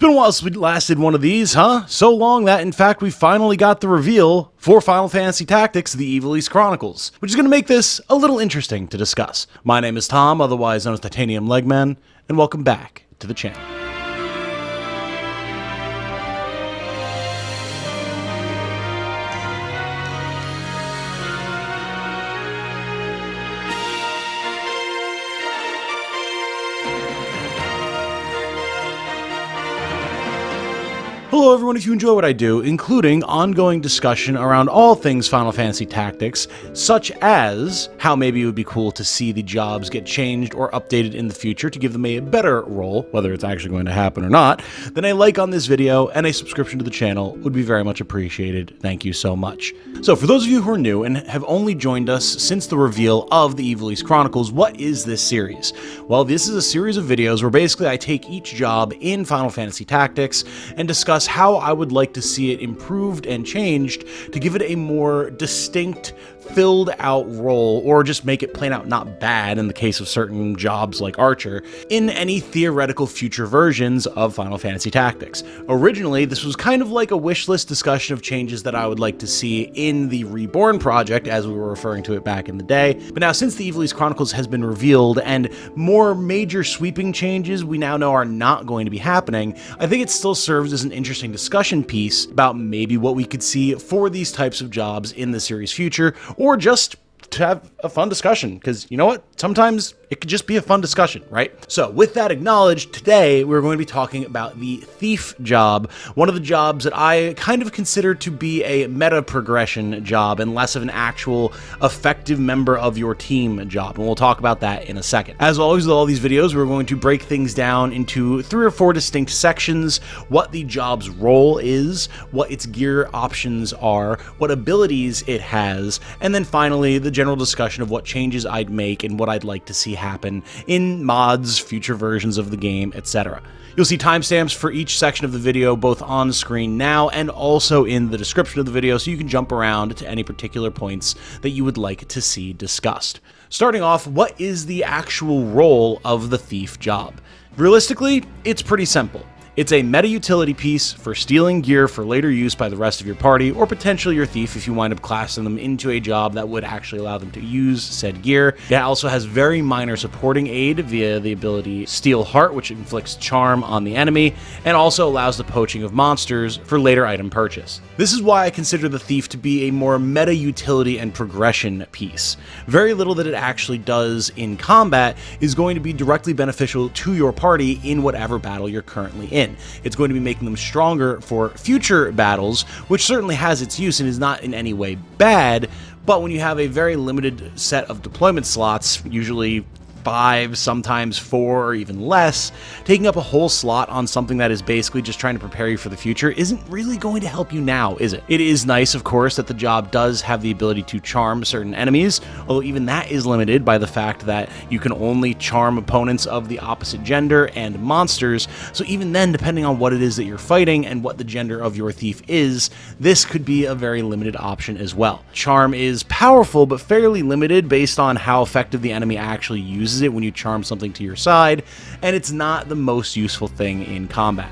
been a while since we last did one of these, huh? So long that, in fact, we finally got the reveal for Final Fantasy Tactics: The Evil East Chronicles, which is going to make this a little interesting to discuss. My name is Tom, otherwise known as Titanium Legman, and welcome back to the channel. Hello everyone, if you enjoy what I do, including ongoing discussion around all things Final Fantasy Tactics, such as how maybe it would be cool to see the jobs get changed or updated in the future to give them a better role, whether it's actually going to happen or not, then a like on this video and a subscription to the channel would be very much appreciated. Thank you so much. So for those of you who are new and have only joined us since the reveal of the Evil East Chronicles, what is this series? Well, this is a series of videos where basically I take each job in Final Fantasy Tactics and discuss how I would like to see it improved and changed to give it a more distinct, filled out role, or just make it plain out not bad in the case of certain jobs like Archer, in any theoretical future versions of Final Fantasy Tactics. Originally, this was kind of like a wish list discussion of changes that I would like to see in the Reborn project, as we were referring to it back in the day. But now, since the Evil East Chronicles has been revealed and more major sweeping changes we now know are not going to be happening, I think it still serves as an interesting discussion piece about maybe what we could see for these types of jobs in the series' future, or just to have a fun discussion, because you know what? Sometimes it could just be a fun discussion, right? So with that acknowledged, today we're going to be talking about the Thief job, one of the jobs that I kind of consider to be a meta progression job and less of an actual effective member of your team job, and we'll talk about that in a second. As always with all these videos, we're going to break things down into 3 or 4 distinct sections: what the job's role is, what its gear options are, what abilities it has, and then finally the general discussion of what changes I'd make and what I'd like to see happen in mods, future versions of the game, etc. You'll see timestamps for each section of the video both on screen now and also in the description of the video, so you can jump around to any particular points that you would like to see discussed. Starting off, what is the actual role of the Thief job? Realistically, it's pretty simple. It's a meta utility piece for stealing gear for later use by the rest of your party, or potentially your thief if you wind up classing them into a job that would actually allow them to use said gear. It also has very minor supporting aid via the ability Steal Heart, which inflicts charm on the enemy, and also allows the poaching of monsters for later item purchase. This is why I consider the thief to be a more meta utility and progression piece. Very little that it actually does in combat is going to be directly beneficial to your party in whatever battle you're currently in. It's going to be making them stronger for future battles, which certainly has its use and is not in any way bad, but when you have a very limited set of deployment slots, usually 5, sometimes 4, or even less, taking up a whole slot on something that is basically just trying to prepare you for the future isn't really going to help you now, is it? It is nice, of course, that the job does have the ability to charm certain enemies, although even that is limited by the fact that you can only charm opponents of the opposite gender and monsters, so even then, depending on what it is that you're fighting and what the gender of your thief is, this could be a very limited option as well. Charm is powerful, but fairly limited based on how effective the enemy actually uses it when you charm something to your side, and it's not the most useful thing in combat.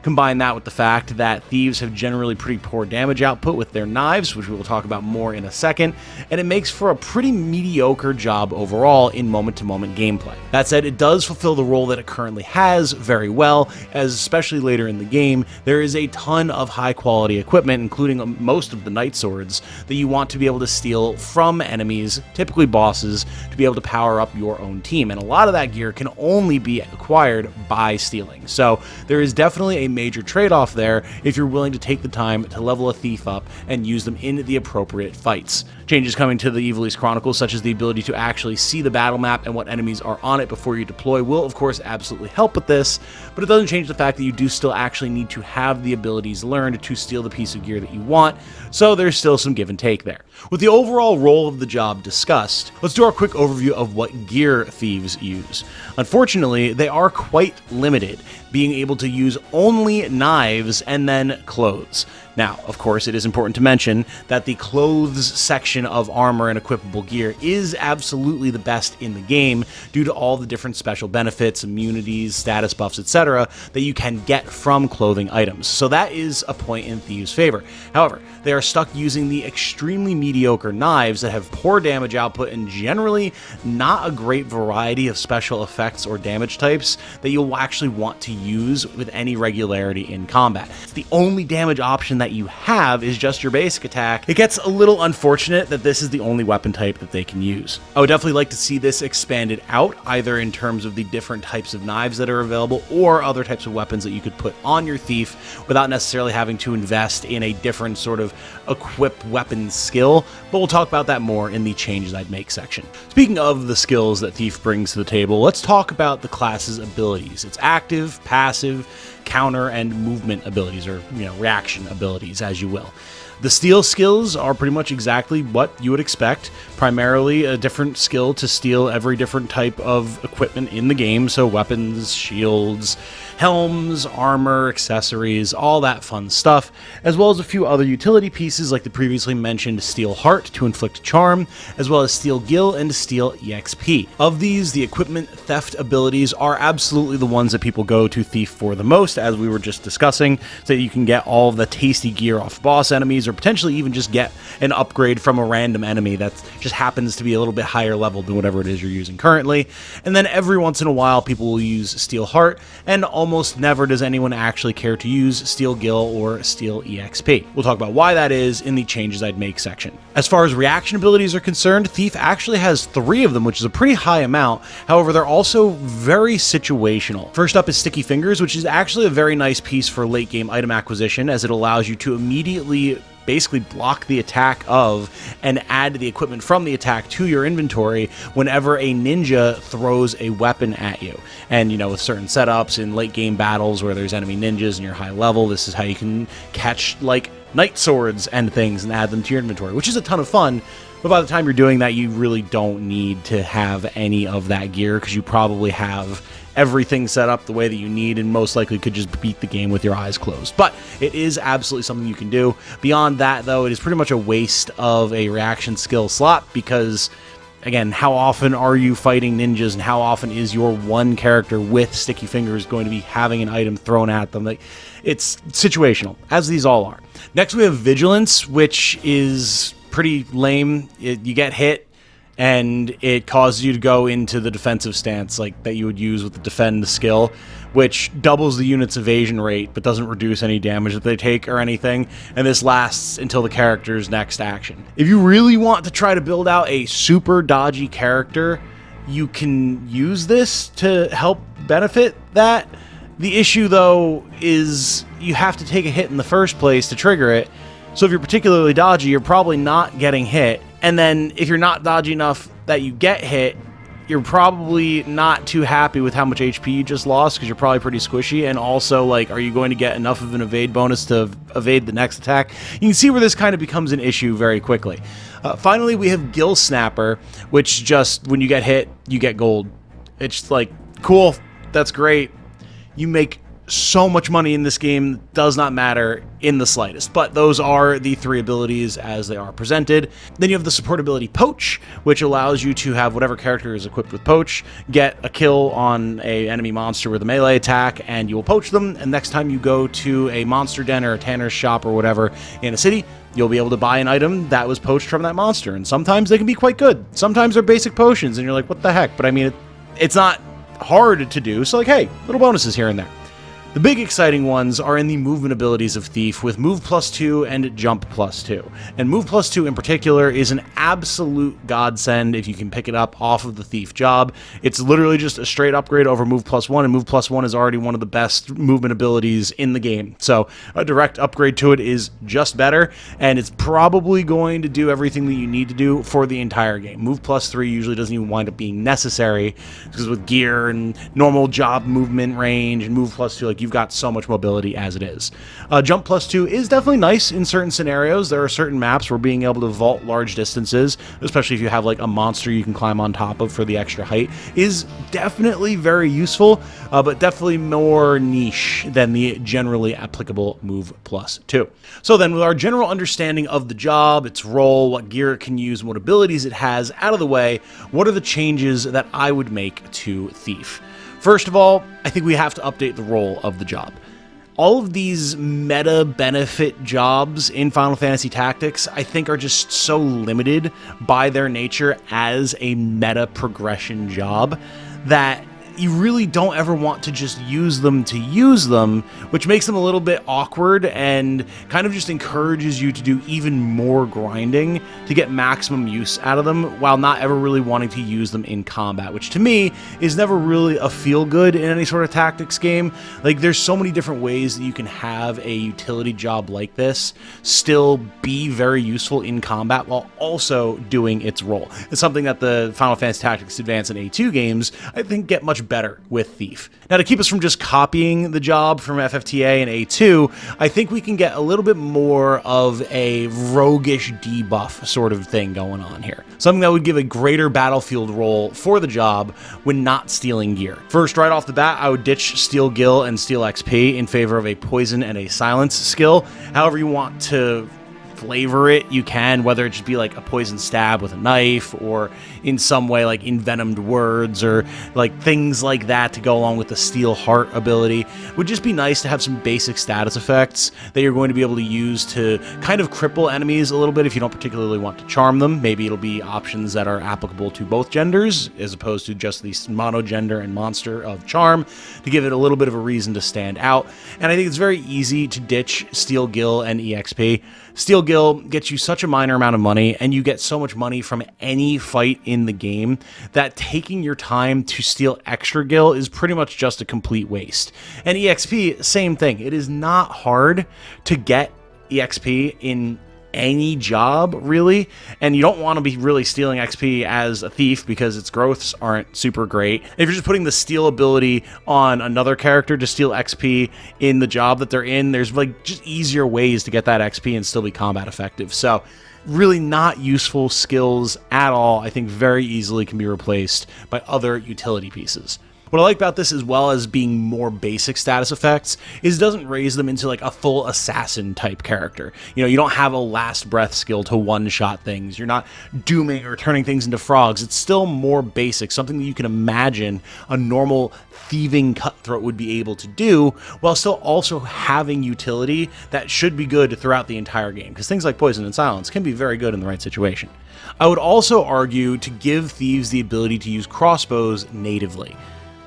Combine that with the fact that thieves have generally pretty poor damage output with their knives, which we will talk about more in a second, and it makes for a pretty mediocre job overall in moment-to-moment gameplay. That said, it does fulfill the role that it currently has very well, as especially later in the game, there is a ton of high-quality equipment, including most of the Knight Swords, that you want to be able to steal from enemies, typically bosses, to be able to power up your own team, and a lot of that gear can only be acquired by stealing. So there is definitely a major trade-off there if you're willing to take the time to level a thief up and use them in the appropriate fights. Changes coming to the Evil East Chronicles, such as the ability to actually see the battle map and what enemies are on it before you deploy, will of course absolutely help with this, but it doesn't change the fact that you do still actually need to have the abilities learned to steal the piece of gear that you want, so there's still some give and take there. With the overall role of the job discussed, let's do our quick overview of what gear thieves use. Unfortunately, they are quite limited, being able to use only knives and then clothes. Now, of course, it is important to mention that the clothes section of armor and equipable gear is absolutely the best in the game due to all the different special benefits, immunities, status buffs, etc. that you can get from clothing items. So that is a point in Thieves' favor. However, they are stuck using the extremely mediocre knives that have poor damage output and generally not a great variety of special effects or damage types that you'll actually want to use with any regularity in combat. The only damage option that you have is just your basic attack. It gets a little unfortunate that this is the only weapon type that they can use. I would definitely like to see this expanded out, either in terms of the different types of knives that are available or other types of weapons that you could put on your thief without necessarily having to invest in a different sort of equip weapon skill, but we'll talk about that more in the changes I'd make section. Speaking of the skills that Thief brings to the table, let's talk about the class's abilities. Its active, passive, counter, and movement abilities, or reaction abilities, as you will. The steal skills are pretty much exactly what you would expect, primarily a different skill to steal every different type of equipment in the game, so weapons, shields, helms, armor, accessories, all that fun stuff, as well as a few other utility pieces like the previously mentioned Steel Heart to inflict charm, as well as Steel Gill and Steel EXP. Of these, the equipment theft abilities are absolutely the ones that people go to Thief for the most, as we were just discussing, so that you can get all of the tasty gear off boss enemies, or potentially even just get an upgrade from a random enemy that just happens to be a little bit higher level than whatever it is you're using currently. And then every once in a while, people will use Steel Heart, and almost never does anyone actually care to use Steel Gill or Steel EXP. We'll talk about why that is in the changes I'd make section. As far as reaction abilities are concerned, Thief actually has 3 of them, which is a pretty high amount. However, they're also very situational. First up is Sticky Fingers, which is actually a very nice piece for late game item acquisition, as it allows you to immediately basically block the attack of and add the equipment from the attack to your inventory whenever a ninja throws a weapon at you. And with certain setups in late game battles where there's enemy ninjas and you're high level, this is how you can catch like knight swords and things and add them to your inventory, which is a ton of fun. But by the time you're doing that, you really don't need to have any of that gear, because you probably have everything set up the way that you need and most likely could just beat the game with your eyes closed. But it is absolutely something you can do. Beyond that, though, it is pretty much a waste of a reaction skill slot, because again, how often are you fighting ninjas, and how often is your one character with Sticky Fingers going to be having an item thrown at them? Like, it's situational, as these all are. Next, we have Vigilance, which is pretty lame. You get hit, and it causes you to go into the defensive stance like that you would use with the defend skill, which doubles the unit's evasion rate but doesn't reduce any damage that they take or anything, and this lasts until the character's next action. If you really want to try to build out a super dodgy character, you can use this to help benefit that. The issue, though, is you have to take a hit in the first place to trigger it, so if you're particularly dodgy, you're probably not getting hit. And then if you're not dodgy enough that you get hit, you're probably not too happy with how much HP you just lost, because you're probably pretty squishy. And also, like, are you going to get enough of an evade bonus to evade the next attack? You can see where this kind of becomes an issue very quickly. Finally, we have Gill Snapper, which just, when you get hit, you get gold. It's like, cool, that's great. You make so much money in this game, does not matter in the slightest. But those are the 3 abilities as they are presented. Then you have the support ability Poach, which allows you to have whatever character is equipped with Poach get a kill on a enemy monster with a melee attack, and you will poach them, and next time you go to a monster den or a tanner's shop or whatever in a city, you'll be able to buy an item that was poached from that monster. And sometimes they can be quite good. Sometimes they're basic potions and you're like, what the heck? But I mean, it's not hard to do, so like, hey, little bonuses here and there. The big exciting ones are in the movement abilities of Thief, with Move +2 and Jump +2. And Move +2 in particular is an absolute godsend if you can pick it up off of the Thief job. It's literally just a straight upgrade over Move +1, and Move +1 is already one of the best movement abilities in the game. So a direct upgrade to it is just better, and it's probably going to do everything that you need to do for the entire game. Move +3 usually doesn't even wind up being necessary, because with gear and normal job movement range and Move +2, like, you've got so much mobility as it is. Jump +2 is definitely nice in certain scenarios. There are certain maps where being able to vault large distances, especially if you have like a monster you can climb on top of for the extra height, is definitely very useful, but definitely more niche than the generally applicable move +2. So then, with our general understanding of the job, its role, what gear it can use, and what abilities it has out of the way, what are the changes that I would make to Thief? First of all, I think we have to update the role of the job. All of these meta benefit jobs in Final Fantasy Tactics, I think, are just so limited by their nature as a meta progression job that you really don't ever want to just use them, which makes them a little bit awkward and kind of just encourages you to do even more grinding to get maximum use out of them while not ever really wanting to use them in combat, which to me is never really a feel good in any sort of tactics game. Like, there's so many different ways that you can have a utility job like this still be very useful in combat while also doing its role. It's something that the Final Fantasy Tactics Advance and A2 games, I think, get much better with Thief. Now, to keep us from just copying the job from FFTA and A2, I think we can get a little bit more of a roguish debuff sort of thing going on here. Something that would give a greater battlefield role for the job when not stealing gear. First, right off the bat, I would ditch Steel Gill and Steel XP in favor of a Poison and a Silence skill. However you want to flavor it, you can, whether it just be like a poison stab with a knife or in some way like envenomed words or like things like that to go along with the Steel Heart ability. It would just be nice to have some basic status effects that you're going to be able to use to kind of cripple enemies a little bit if you don't particularly want to charm them. Maybe it'll be options that are applicable to both genders as opposed to just the monogender and monster of charm to give it a little bit of a reason to stand out. And I think it's very easy to ditch Steel Gill and EXP. Steel Gill gets you such a minor amount of money, and you get so much money from any fight in the game that taking your time to steal extra Gill is pretty much just a complete waste. And EXP, same thing. It is not hard to get EXP in any job, really, and you don't want to be really stealing XP as a thief because its growths aren't super great. If you're just putting the steal ability on another character to steal XP in the job that they're in, there's like just easier ways to get that XP and still be combat effective. So really not useful skills at all. I think very easily can be replaced by other utility pieces. What I like about this, as well as being more basic status effects, is it doesn't raise them into like a full assassin type character. You know, you don't have a last breath skill to one-shot things. You're not dooming or turning things into frogs. It's still more basic, something that you can imagine a normal thieving cutthroat would be able to do, while still also having utility that should be good throughout the entire game, because things like Poison and Silence can be very good in the right situation. I would also argue to give thieves the ability to use crossbows natively.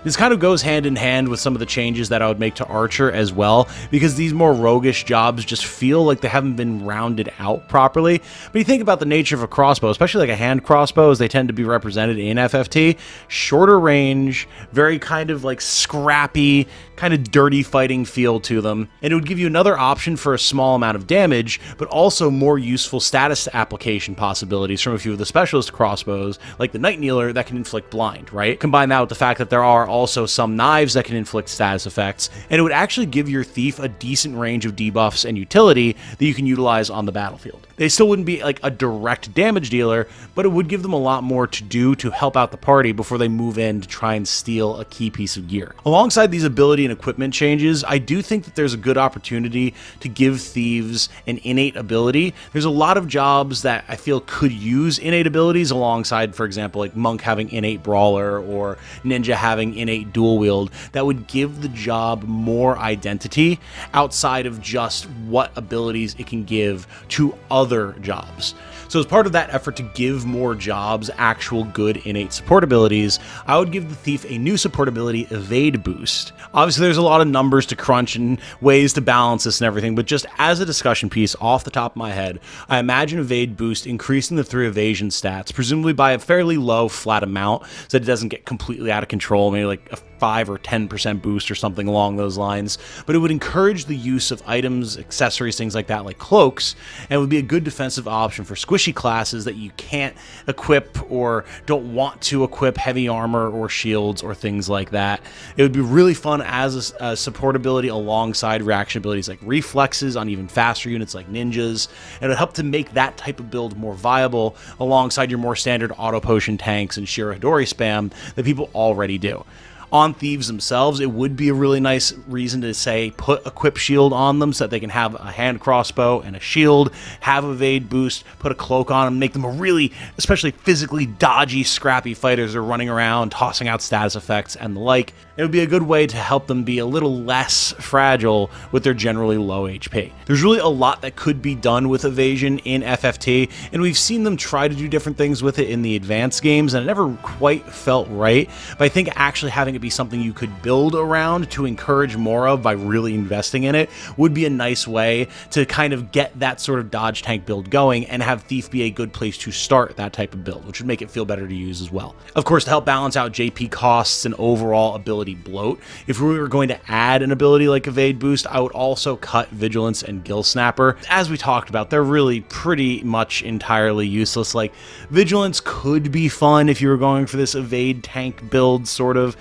This kind of goes hand in hand with some of the changes that I would make to Archer as well, because these more roguish jobs just feel like they haven't been rounded out properly. But you think about the nature of a crossbow, especially like a hand crossbow, as they tend to be represented in FFT, shorter range, very kind of like scrappy, kind of dirty fighting feel to them, and it would give you another option for a small amount of damage, but also more useful status application possibilities from a few of the specialist crossbows, like the Night Kneeler, that can inflict blind, right? Combine that with the fact that there are also some knives that can inflict status effects, and it would actually give your thief a decent range of debuffs and utility that you can utilize on the battlefield. They still wouldn't be like a direct damage dealer, but it would give them a lot more to do to help out the party before they move in to try and steal a key piece of gear. Alongside these ability and equipment changes, I do think that there's a good opportunity to give thieves an innate ability. There's a lot of jobs that I feel could use innate abilities alongside, for example, like Monk having innate brawler or Ninja having innate dual wield, that would give the job more identity outside of just what abilities it can give to other jobs. So as part of that effort to give more jobs actual good innate support abilities, I would give the Thief a new support ability, Evade Boost. Obviously there's a lot of numbers to crunch and ways to balance this and everything, but just as a discussion piece off the top of my head, I imagine Evade Boost increasing the 3 evasion stats, presumably by a fairly low flat amount so that it doesn't get completely out of control, maybe like a 5 or 10% boost or something along those lines, but it would encourage the use of items, accessories, things like that, like cloaks, and would be a good defensive option for squishy classes that you can't equip or don't want to equip heavy armor or shields or things like that. It would be really fun as a support ability alongside reaction abilities like reflexes on even faster units like ninjas, and it would help to make that type of build more viable alongside your more standard auto potion tanks and Shira Hidori spam that people already do. On thieves themselves, it would be a really nice reason to say put equip shield on them so that they can have a hand crossbow and a shield, have evade boost, put a cloak on them, make them a really, especially physically dodgy, scrappy fighters that are running around, tossing out status effects and the like. It would be a good way to help them be a little less fragile with their generally low HP. There's really a lot that could be done with evasion in FFT, and we've seen them try to do different things with it in the advanced games, and it never quite felt right. But I think actually having it be something you could build around to encourage more of by really investing in it would be a nice way to kind of get that sort of dodge tank build going and have Thief be a good place to start that type of build, which would make it feel better to use as well. Of course, to help balance out JP costs and overall ability bloat, if we were going to add an ability like evade boost, I would also cut vigilance and gill snapper. As we talked about, they're really pretty much entirely useless. Like, vigilance could be fun if you were going for this evade tank build sort of,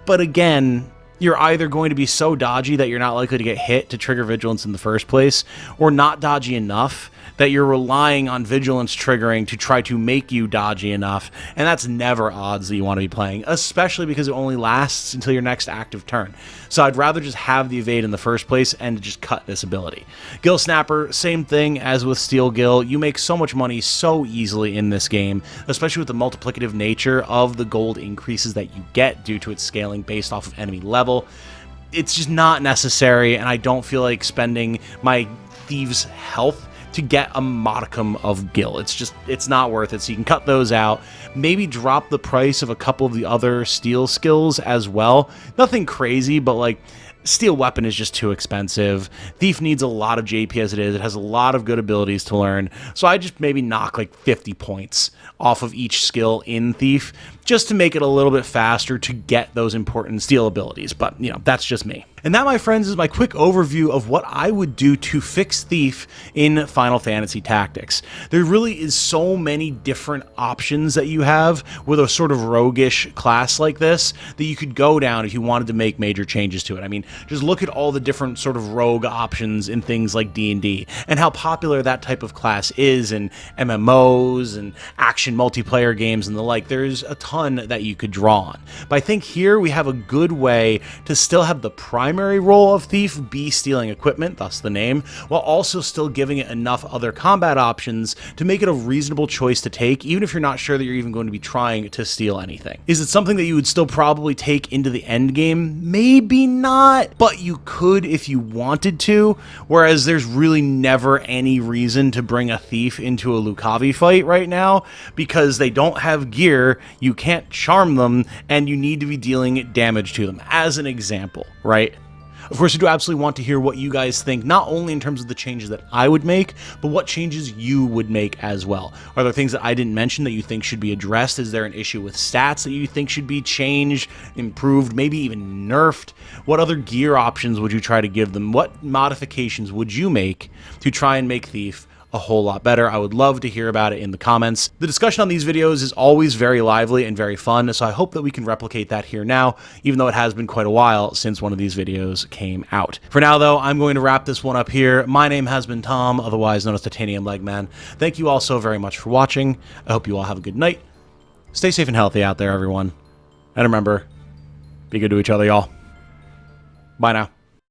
but again, you're either going to be so dodgy that you're not likely to get hit to trigger vigilance in the first place, or not dodgy enough that you're relying on vigilance triggering to try to make you dodgy enough, and that's never odds that you want to be playing, especially because it only lasts until your next active turn. So I'd rather just have the evade in the first place and just cut this ability. Gill Snapper, same thing as with Steel Gill. You make so much money so easily in this game, especially with the multiplicative nature of the gold increases that you get due to its scaling based off of enemy level. It's just not necessary, and I don't feel like spending my Thieves' health to get a modicum of Gill. It's not worth it, so you can cut those out. Maybe drop the price of a couple of the other steel skills as well. Nothing crazy, but like, Steel Weapon is just too expensive. Thief needs a lot of JP as it is. It has a lot of good abilities to learn. So I just maybe knock like 50 points off of each skill in Thief just to make it a little bit faster to get those important steel abilities. But, you know, that's just me. And that, my friends, is my quick overview of what I would do to fix Thief in Final Fantasy Tactics. There really is so many different options that you have with a sort of roguish class like this that you could go down if you wanted to make major changes to it. I mean, just look at all the different sort of rogue options in things like D&D and how popular that type of class is in MMOs and action multiplayer games and the like. There's a ton that you could draw on. But I think here we have a good way to still have the primary role of Thief be stealing equipment, thus the name, while also still giving it enough other combat options to make it a reasonable choice to take, even if you're not sure that you're even going to be trying to steal anything. Is it something that you would still probably take into the end game? Maybe not, but you could if you wanted to, whereas there's really never any reason to bring a Thief into a Lucavi fight right now because they don't have gear, you can't charm them, and you need to be dealing damage to them, as an example, right? Of course, I do absolutely want to hear what you guys think, not only in terms of the changes that I would make, but what changes you would make as well. Are there things that I didn't mention that you think should be addressed? Is there an issue with stats that you think should be changed, improved, maybe even nerfed? What other gear options would you try to give them? What modifications would you make to try and make Thief a whole lot better? I would love to hear about it in the comments. The discussion on these videos is always very lively and very fun, so I hope that we can replicate that here now, even though it has been quite a while since one of these videos came out. For now, though, I'm going to wrap this one up here. My name has been Tom, otherwise known as Titanium Legman. Thank you all so very much for watching. I hope you all have a good night. Stay safe and healthy out there, everyone. And remember, be good to each other, y'all. Bye now.